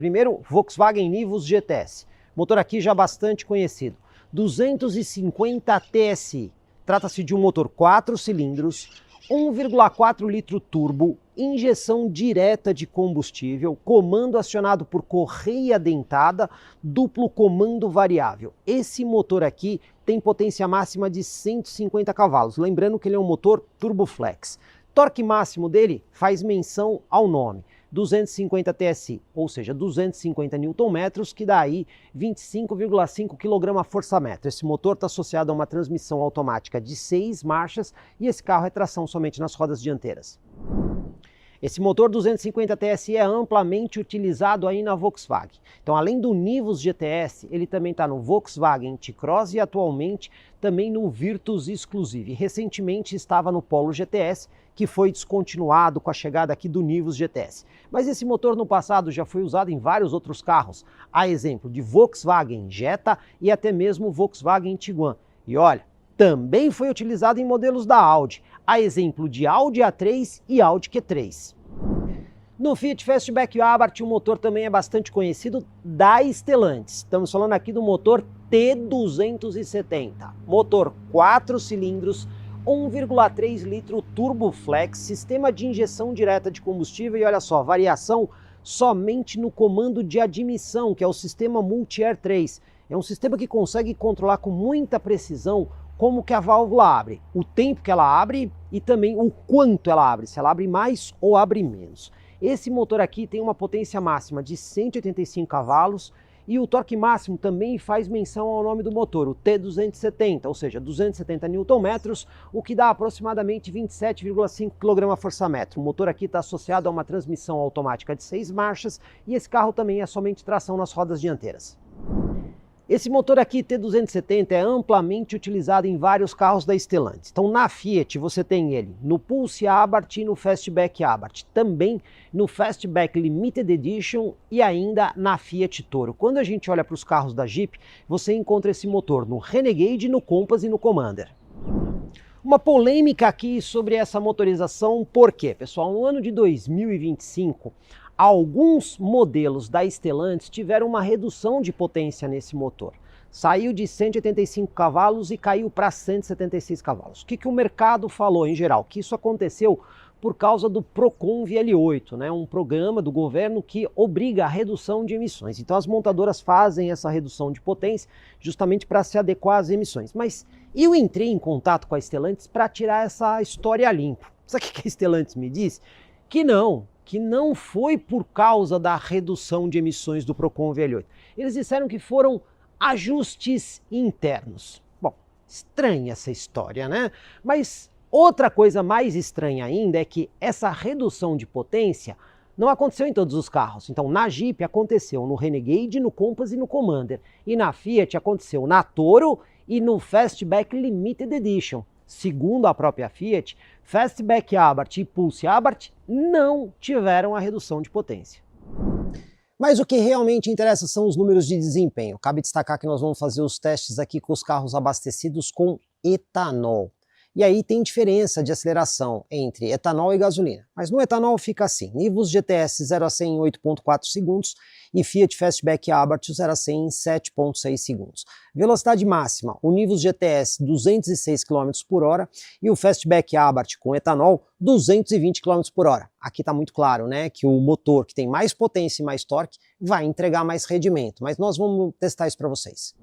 Primeiro, Volkswagen Nivus GTS. Motor aqui já bastante conhecido. 250 TSI. Trata-se de um motor 4 cilindros, 1,4 litro turbo, injeção direta de combustível, comando acionado por correia dentada, duplo comando variável. Esse motor aqui tem potência máxima de 150 cavalos. Lembrando que ele é um motor turboflex. Torque máximo dele faz menção ao nome. 250 TSI, ou seja, 250 Nm, que dá aí 25,5 kgfm. Esse motor está associado a uma transmissão automática de 6 marchas e esse carro é tração somente nas rodas dianteiras. Esse motor 250 TSI é amplamente utilizado aí na Volkswagen. Então, além do Nivus GTS, ele também está no Volkswagen T-Cross e atualmente também no Virtus Exclusive. Recentemente estava no Polo GTS, que foi descontinuado com a chegada aqui do Nivus GTS. Mas esse motor no passado já foi usado em vários outros carros, a exemplo de Volkswagen Jetta e até mesmo Volkswagen Tiguan. E olha, também foi utilizado em modelos da Audi, a exemplo de Audi A3 e Audi Q3. No Fiat Fastback Abarth, o motor também é bastante conhecido da Stellantis. Estamos falando aqui do motor T270. Motor 4 cilindros, 1,3 litro turboflex, sistema de injeção direta de combustível e olha só, variação somente no comando de admissão, que é o sistema Multi-Air 3. É um sistema que consegue controlar com muita precisão como que a válvula abre, o tempo que ela abre e também o quanto ela abre, se ela abre mais ou abre menos. Esse motor aqui tem uma potência máxima de 185 cavalos e o torque máximo também faz menção ao nome do motor, o T270, ou seja, 270 Nm, o que dá aproximadamente 27,5 kgfm. O motor aqui está associado a uma transmissão automática de 6 marchas e esse carro também é somente tração nas rodas dianteiras. Esse motor aqui, T270, é amplamente utilizado em vários carros da Stellantis. Então, na Fiat, você tem ele no Pulse Abarth e no Fastback Abarth. Também no Fastback Limited Edition e ainda na Fiat Toro. Quando a gente olha para os carros da Jeep, você encontra esse motor no Renegade, no Compass e no Commander. Uma polêmica aqui sobre essa motorização, por quê? Pessoal, no ano de 2025, alguns modelos da Stellantis tiveram uma redução de potência nesse motor. Saiu de 185 cavalos e caiu para 176 cavalos. O que o mercado falou em geral? Que isso aconteceu por causa do Procon VL8, né? Um programa do governo que obriga a redução de emissões. Então as montadoras fazem essa redução de potência justamente para se adequar às emissões. Mas eu entrei em contato com a Stellantis para tirar essa história limpo. Sabe o que a Stellantis me disse? Que não foi por causa da redução de emissões do Procon VL8. Eles disseram que foram ajustes internos. Bom, estranha essa história, né? Mas outra coisa mais estranha ainda é que essa redução de potência não aconteceu em todos os carros. Então, na Jeep aconteceu no Renegade, no Compass e no Commander. E na Fiat aconteceu na Toro e no Fastback Limited Edition. Segundo a própria Fiat, Fastback Abarth e Pulse Abarth não tiveram a redução de potência. Mas o que realmente interessa são os números de desempenho. Cabe destacar que nós vamos fazer os testes aqui com os carros abastecidos com etanol. E aí tem diferença de aceleração entre etanol e gasolina. Mas no etanol fica assim, Nivus GTS 0 a 100 em 8,4 segundos e Fiat Fastback Abarth 0 a 100 em 7,6 segundos. Velocidade máxima, o Nivus GTS 206 km por hora e o Fastback Abarth com etanol 220 km por hora. Aqui está muito claro, né, que o motor que tem mais potência e mais torque vai entregar mais rendimento, mas nós vamos testar isso para vocês.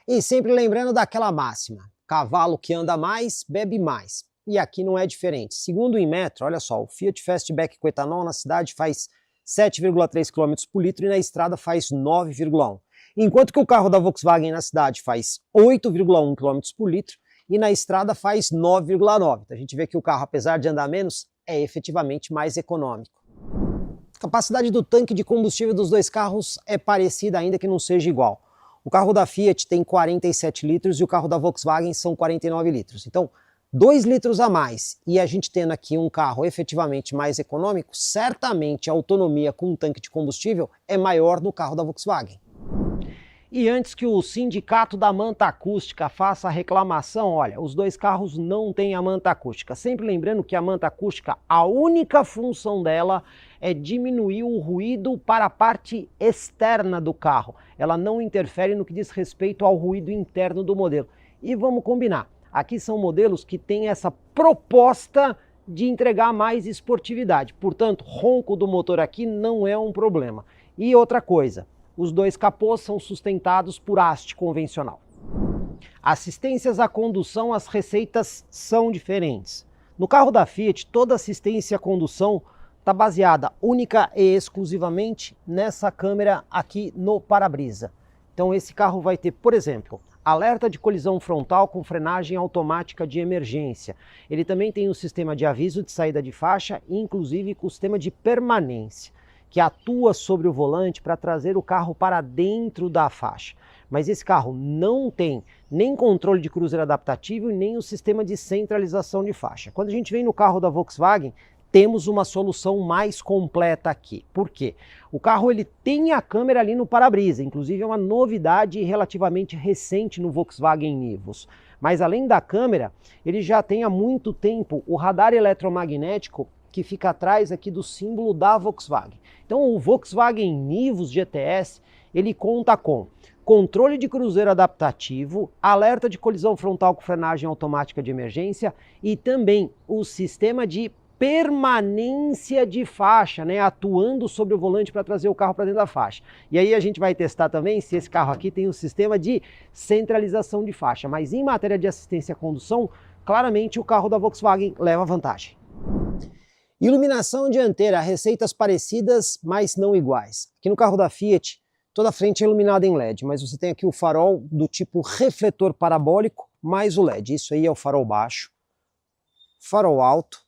E sempre lembrando daquela máxima, cavalo que anda mais, bebe mais. E aqui não é diferente. Segundo o Inmetro, olha só, o Fiat Fastback com etanol na cidade faz 7,3 km por litro e na estrada faz 9,1. Enquanto que o carro da Volkswagen na cidade faz 8,1 km por litro e na estrada faz 9,9. Então a gente vê que o carro, apesar de andar menos, é efetivamente mais econômico. A capacidade do tanque de combustível dos dois carros é parecida, ainda que não seja igual. O carro da Fiat tem 47 litros e o carro da Volkswagen são 49 litros. Então, 2 litros a mais e a gente tendo aqui um carro efetivamente mais econômico, certamente a autonomia com um tanque de combustível é maior no carro da Volkswagen. E antes que o sindicato da manta acústica faça a reclamação, olha, os dois carros não têm a manta acústica. Sempre lembrando que a manta acústica, a única função dela é diminuir o ruído para a parte externa do carro. Ela não interfere no que diz respeito ao ruído interno do modelo. E vamos combinar, aqui são modelos que têm essa proposta de entregar mais esportividade. Portanto, ronco do motor aqui não é um problema. E outra coisa, os dois capôs são sustentados por haste convencional. Assistências à condução, as receitas são diferentes. No carro da Fiat, toda assistência à condução está baseada única e exclusivamente nessa câmera aqui no para-brisa. Então esse carro vai ter, por exemplo, alerta de colisão frontal com frenagem automática de emergência. Ele também tem um sistema de aviso de saída de faixa, inclusive com o sistema de permanência, que atua sobre o volante para trazer o carro para dentro da faixa. Mas esse carro não tem nem controle de cruzeiro adaptativo e nem o sistema de centralização de faixa. Quando a gente vem no carro da Volkswagen, temos uma solução mais completa aqui. Por quê? O carro ele tem a câmera ali no para-brisa, inclusive é uma novidade relativamente recente no Volkswagen Nivus. Mas além da câmera, ele já tem há muito tempo o radar eletromagnético que fica atrás aqui do símbolo da Volkswagen. Então o Volkswagen Nivus GTS, ele conta com controle de cruzeiro adaptativo, alerta de colisão frontal com frenagem automática de emergência e também o sistema de permanência de faixa, né, atuando sobre o volante para trazer o carro para dentro da faixa. E aí a gente vai testar também se esse carro aqui tem um sistema de centralização de faixa, mas em matéria de assistência à condução, claramente o carro da Volkswagen leva vantagem. Iluminação dianteira, receitas parecidas, mas não iguais. Aqui no carro da Fiat, toda a frente é iluminada em LED, mas você tem aqui o farol do tipo refletor parabólico, mais o LED. Isso aí é o farol baixo, farol alto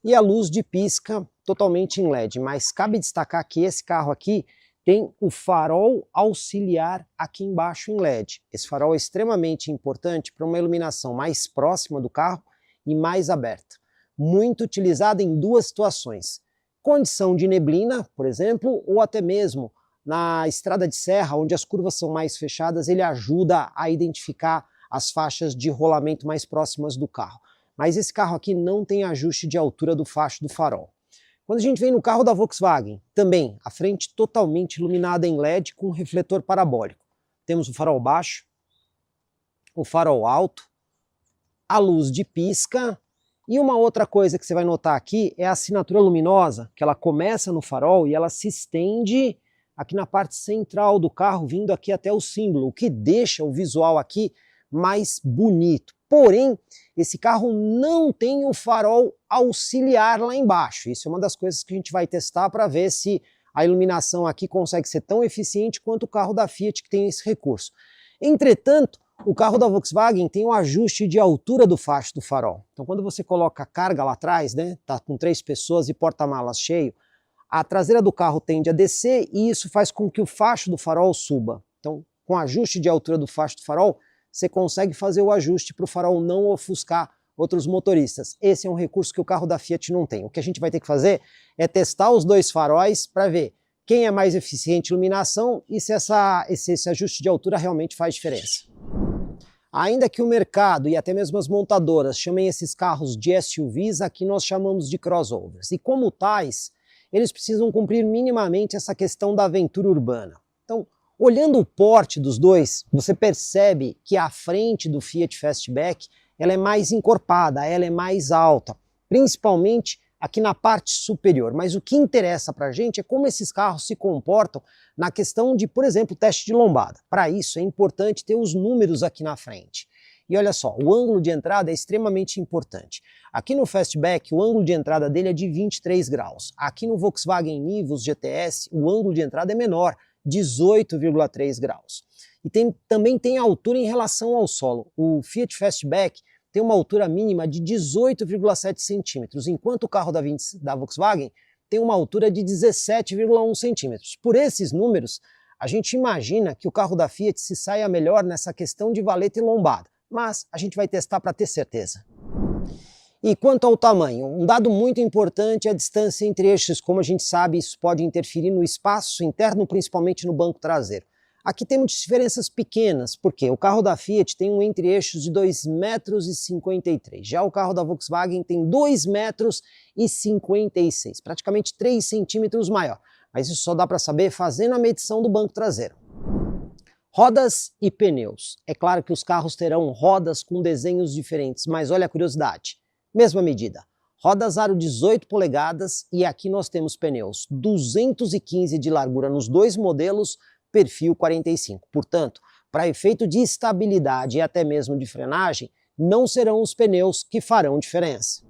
e a luz de pisca totalmente em LED. Mas cabe destacar que esse carro aqui tem o farol auxiliar aqui embaixo em LED. Esse farol é extremamente importante para uma iluminação mais próxima do carro e mais aberta. Muito utilizada em duas situações: condição de neblina, por exemplo, ou até mesmo na estrada de serra, onde as curvas são mais fechadas, ele ajuda a identificar as faixas de rolamento mais próximas do carro. Mas esse carro aqui não tem ajuste de altura do facho do farol. Quando a gente vem no carro da Volkswagen, também a frente totalmente iluminada em LED com refletor parabólico. Temos o farol baixo, o farol alto, a luz de pisca. E uma outra coisa que você vai notar aqui é a assinatura luminosa, que ela começa no farol e ela se estende aqui na parte central do carro, vindo aqui até o símbolo, o que deixa o visual aqui mais bonito. Porém, esse carro não tem o farol auxiliar lá embaixo. Isso é uma das coisas que a gente vai testar para ver se a iluminação aqui consegue ser tão eficiente quanto o carro da Fiat, que tem esse recurso. Entretanto, o carro da Volkswagen tem um ajuste de altura do facho do farol. Então quando você coloca a carga lá atrás, né, tá com 3 pessoas e porta-malas cheio, a traseira do carro tende a descer e isso faz com que o facho do farol suba. Então com o ajuste de altura do facho do farol, você consegue fazer o ajuste para o farol não ofuscar outros motoristas. Esse é um recurso que o carro da Fiat não tem. O que a gente vai ter que fazer é testar os dois faróis para ver quem é mais eficiente em iluminação e se esse ajuste de altura realmente faz diferença. Ainda que o mercado e até mesmo as montadoras chamem esses carros de SUVs, aqui nós chamamos de crossovers. E como tais, eles precisam cumprir minimamente essa questão da aventura urbana. Então, olhando o porte dos dois, você percebe que a frente do Fiat Fastback ela é mais encorpada, ela é mais alta, principalmente aqui na parte superior. Mas o que interessa para a gente é como esses carros se comportam na questão de, por exemplo, teste de lombada. Para isso é importante ter os números aqui na frente. E olha só, o ângulo de entrada é extremamente importante. Aqui no Fastback, o ângulo de entrada dele é de 23 graus. Aqui no Volkswagen Nivus GTS, o ângulo de entrada é menor, 18,3 graus. E também tem a altura em relação ao solo. O Fiat Fastback tem uma altura mínima de 18,7 centímetros, enquanto o carro da Volkswagen tem uma altura de 17,1 centímetros. Por esses números, a gente imagina que o carro da Fiat se saia melhor nessa questão de valeta e lombada, mas a gente vai testar para ter certeza. E quanto ao tamanho, um dado muito importante é a distância entre eixos. Como a gente sabe, isso pode interferir no espaço interno, principalmente no banco traseiro. Aqui temos diferenças pequenas, porque o carro da Fiat tem um entre-eixos de 2,53 m, já o carro da Volkswagen tem 2,56 m, praticamente 3 centímetros maior, mas isso só dá para saber fazendo a medição do banco traseiro. Rodas e pneus. É claro que os carros terão rodas com desenhos diferentes, mas olha a curiosidade, mesma medida. Rodas aro 18 polegadas e aqui nós temos pneus 215 de largura nos dois modelos, perfil 45. Portanto, para efeito de estabilidade e até mesmo de frenagem, não serão os pneus que farão diferença.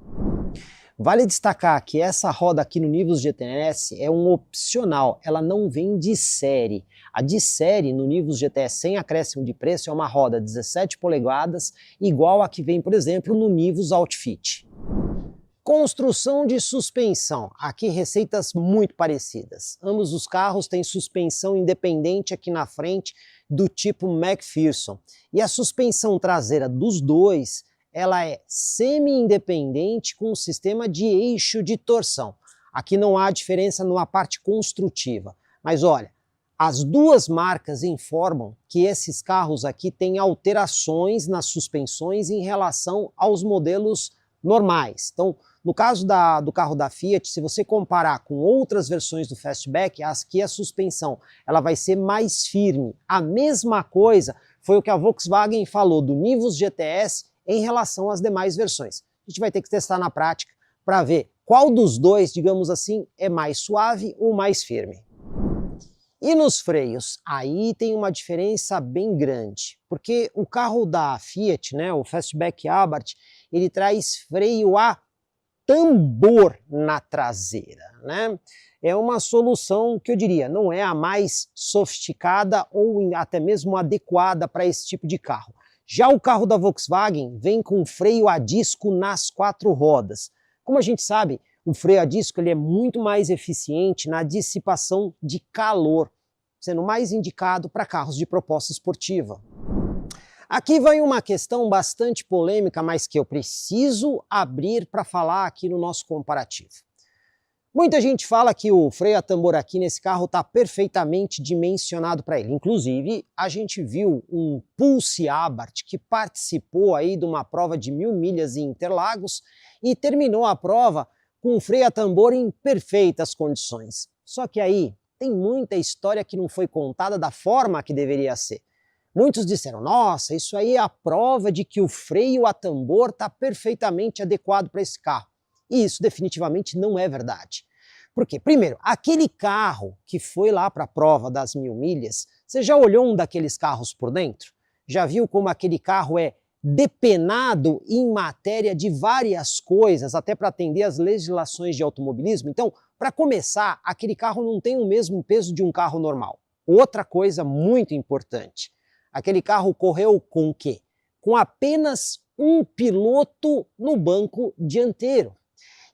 Vale destacar que essa roda aqui no Nivus GTS é um opcional, ela não vem de série. A de série no Nivus GTS sem acréscimo de preço é uma roda 17 polegadas, igual a que vem, por exemplo, no Nivus Outfit. Construção de suspensão, aqui receitas muito parecidas. Ambos os carros têm suspensão independente aqui na frente do tipo McPherson. E a suspensão traseira dos dois, ela é semi-independente com um sistema de eixo de torção. Aqui não há diferença numa parte construtiva. Mas olha, as duas marcas informam que esses carros aqui têm alterações nas suspensões em relação aos modelos normais. Então, no caso do carro da Fiat, se você comparar com outras versões do Fastback, aqui a suspensão ela vai ser mais firme. A mesma coisa foi o que a Volkswagen falou do Nivus GTS em relação às demais versões. A gente vai ter que testar na prática para ver qual dos dois, digamos assim, é mais suave ou mais firme. E nos freios? Aí tem uma diferença bem grande, porque o carro da Fiat, né, o Fastback Abarth, ele traz freio a tambor na traseira, né? É uma solução que eu diria, não é a mais sofisticada ou até mesmo adequada para esse tipo de carro. Já o carro da Volkswagen vem com freio a disco nas 4 rodas. Como a gente sabe, o freio a disco ele é muito mais eficiente na dissipação de calor, sendo mais indicado para carros de proposta esportiva. Aqui vai uma questão bastante polêmica, mas que eu preciso abrir para falar aqui no nosso comparativo. Muita gente fala que o freio a tambor aqui nesse carro está perfeitamente dimensionado para ele. Inclusive, a gente viu um Pulse Abarth que participou aí de uma prova de 1000 milhas em Interlagos e terminou a prova com o freio a tambor em perfeitas condições. Só que aí tem muita história que não foi contada da forma que deveria ser. Muitos disseram, nossa, isso aí é a prova de que o freio a tambor está perfeitamente adequado para esse carro. E isso definitivamente não é verdade. Por quê? Primeiro, aquele carro que foi lá para a prova das 1000 milhas, você já olhou um daqueles carros por dentro? Já viu como aquele carro é depenado em matéria de várias coisas, até para atender às legislações de automobilismo? Então, para começar, aquele carro não tem o mesmo peso de um carro normal. Outra coisa muito importante. Aquele carro correu com o quê? Com apenas um piloto no banco dianteiro.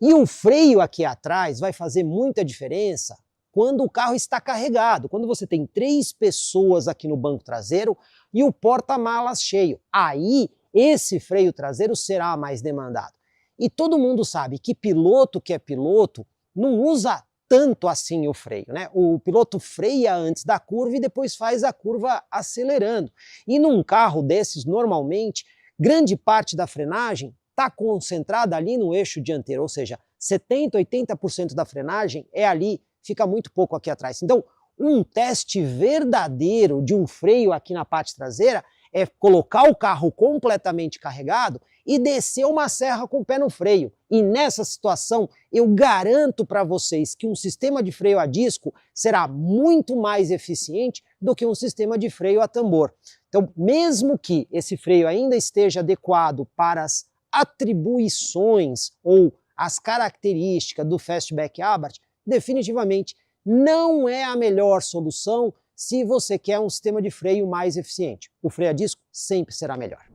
E o freio aqui atrás vai fazer muita diferença quando o carro está carregado, quando você tem 3 pessoas aqui no banco traseiro e o porta-malas cheio. Aí, esse freio traseiro será mais demandado. E todo mundo sabe que piloto que é piloto não usa tanto assim o freio, né? O piloto freia antes da curva e depois faz a curva acelerando. E num carro desses, normalmente, grande parte da frenagem está concentrada ali no eixo dianteiro, ou seja, 70%, 80% da frenagem é ali, fica muito pouco aqui atrás. Então, um teste verdadeiro de um freio aqui na parte traseira é colocar o carro completamente carregado e descer uma serra com o pé no freio. E nessa situação, eu garanto para vocês que um sistema de freio a disco será muito mais eficiente do que um sistema de freio a tambor. Então, mesmo que esse freio ainda esteja adequado para as atribuições ou as características do Fastback Abarth, definitivamente não é a melhor solução se você quer um sistema de freio mais eficiente. O freio a disco sempre será melhor.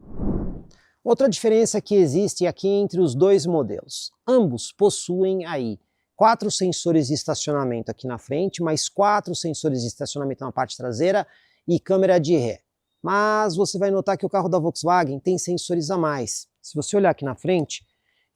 Outra diferença que existe aqui entre os dois modelos. Ambos possuem aí 4 sensores de estacionamento aqui na frente, mais 4 sensores de estacionamento na parte traseira e câmera de ré. Mas você vai notar que o carro da Volkswagen tem sensores a mais. Se você olhar aqui na frente,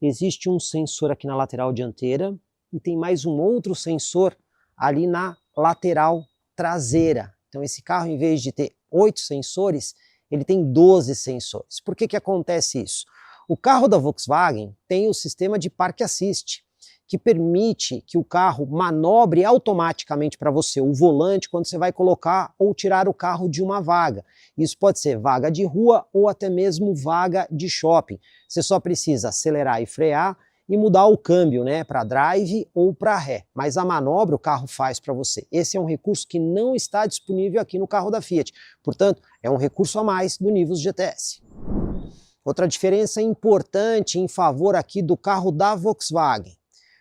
existe um sensor aqui na lateral dianteira e tem mais um outro sensor ali na lateral traseira. Então esse carro, em vez de ter 8 sensores, ele tem 12 sensores. Por que acontece isso? O carro da Volkswagen tem o sistema de Park Assist, que permite que o carro manobre automaticamente para você o volante quando você vai colocar ou tirar o carro de uma vaga. Isso pode ser vaga de rua ou até mesmo vaga de shopping. Você só precisa acelerar e frear e mudar o câmbio, né, para drive ou para ré. Mas a manobra o carro faz para você. Esse é um recurso que não está disponível aqui no carro da Fiat. Portanto, é um recurso a mais do Nivus GTS. Outra diferença importante em favor aqui do carro da Volkswagen.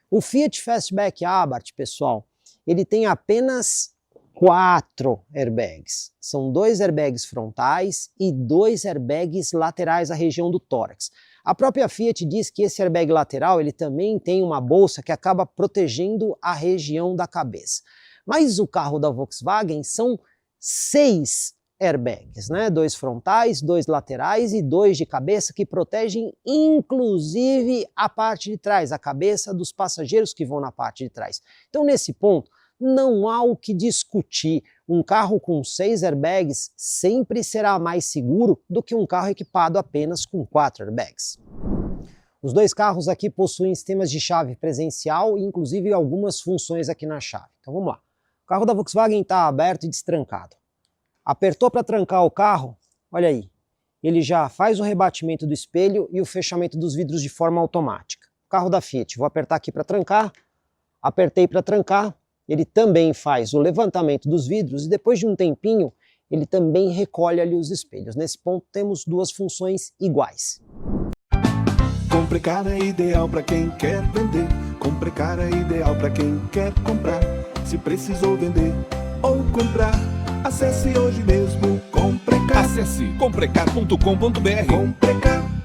O Fiat Fastback Abarth, pessoal, ele tem apenas 4 airbags. São 2 airbags frontais e 2 airbags laterais à região do tórax. A própria Fiat diz que esse airbag lateral ele também tem uma bolsa que acaba protegendo a região da cabeça. Mas o carro da Volkswagen são 6 airbags, né? 2 frontais, 2 laterais e 2 de cabeça que protegem inclusive a parte de trás, a cabeça dos passageiros que vão na parte de trás. Então nesse ponto não há o que discutir. Um carro com 6 airbags sempre será mais seguro do que um carro equipado apenas com 4 airbags. Os dois carros aqui possuem sistemas de chave presencial e inclusive algumas funções aqui na chave. Então vamos lá. O carro da Volkswagen está aberto e destrancado. Apertou para trancar o carro, olha aí, ele já faz o rebatimento do espelho e o fechamento dos vidros de forma automática. O carro da Fiat, vou apertar aqui para trancar, apertei para trancar, ele também faz o levantamento dos vidros e depois de um tempinho, ele também recolhe ali os espelhos. Nesse ponto temos duas funções iguais. Comprecar é ideal para quem quer vender, Comprecar é ideal para quem quer comprar. Se precisou vender ou comprar, acesse hoje mesmo Comprecar. Acesse comprecar.com.br. Comprecar.